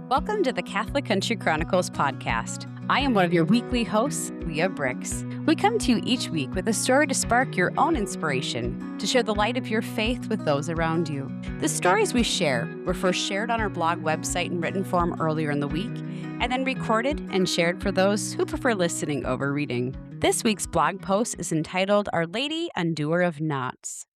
Welcome to the Catholic Country Chronicles podcast. I am one of your weekly hosts, Leah Bricks. We come to you each week with a story to spark your own inspiration, to share the light of your faith with those around you. The stories we share were first shared on our blog website in written form earlier in the week, and then recorded and shared for those who prefer listening over reading. This week's blog post is entitled Our Lady, Undoer of Knots.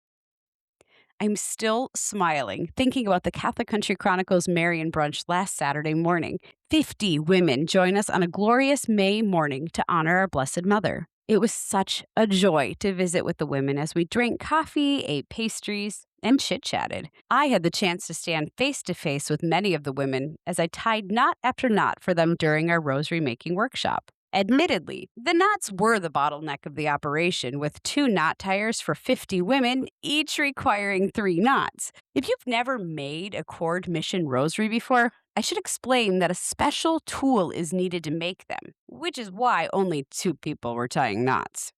I'm still smiling thinking about the Catholic Country Chronicles Marian brunch last Saturday morning. 50 women join us on a glorious May morning to honor our Blessed Mother. It was such a joy to visit with the women as we drank coffee, ate pastries, and chit-chatted. I had the chance to stand face-to-face with many of the women as I tied knot after knot for them during our rosary-making workshop. Admittedly, the knots were the bottleneck of the operation, with 2 knot tires for 50 women, each requiring 3 knots. If you've never made a cord mission rosary before, I should explain that a special tool is needed to make them, which is why only 2 people were tying knots.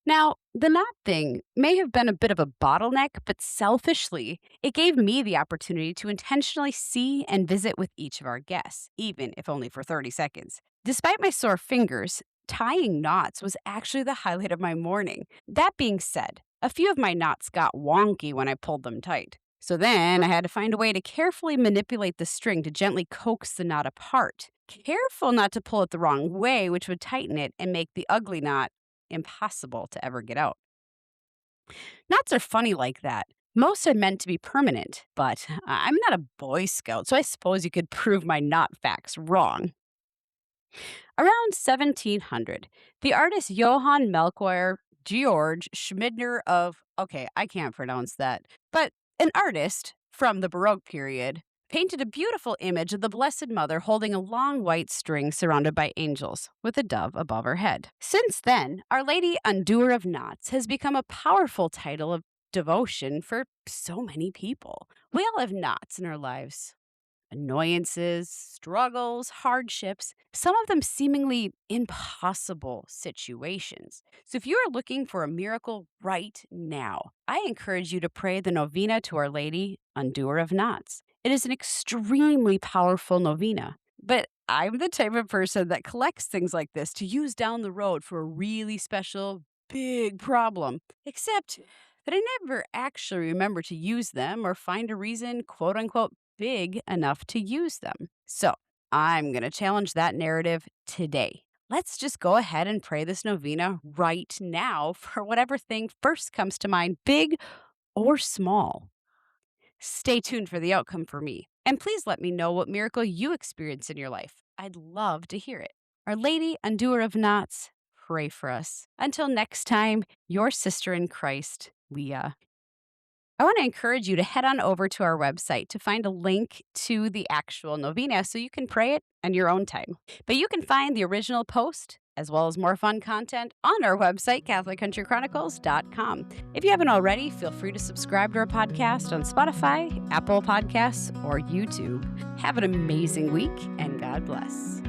Now, the knot thing may have been a bit of a bottleneck, but selfishly, it gave me the opportunity to intentionally see and visit with each of our guests, even if only for 30 seconds. Despite my sore fingers, tying knots was actually the highlight of my morning. That being said, a few of my knots got wonky when I pulled them tight. So then I had to find a way to carefully manipulate the string to gently coax the knot apart. Careful not to pull it the wrong way, which would tighten it and make the ugly knot impossible to ever get out. Knots are funny like that. Most are meant to be permanent, but I'm not a Boy Scout, so I suppose you could prove my knot facts wrong. Around 1700, the artist Johann Melchior Georg Schmidtner of, I can't pronounce that, but an artist from the Baroque period, painted a beautiful image of the Blessed Mother holding a long white string surrounded by angels, with a dove above her head. Since then, Our Lady, Undoer of Knots has become a powerful title of devotion for so many people. We all have knots in our lives. Annoyances, struggles, hardships, some of them seemingly impossible situations. So if you are looking for a miracle right now, I encourage you to pray the Novena to Our Lady, Undoer of Knots. It is an extremely powerful novena, but I'm the type of person that collects things like this to use down the road for a really special, big problem, except that I never actually remember to use them or find a reason, quote unquote, big enough to use them. So I'm going to challenge that narrative today. Let's just go ahead and pray this novena right now for whatever thing first comes to mind, big or small. Stay tuned for the outcome for me. And please let me know what miracle you experience in your life. I'd love to hear it. Our Lady, Undoer of Knots, pray for us. Until next time, your sister in Christ, Leah. I want to encourage you to head on over to our website to find a link to the actual novena so you can pray it on your own time. But you can find the original post as well as more fun content on our website, CatholicCountryChronicles.com. If you haven't already, feel free to subscribe to our podcast on Spotify, Apple Podcasts, or YouTube. Have an amazing week, and God bless.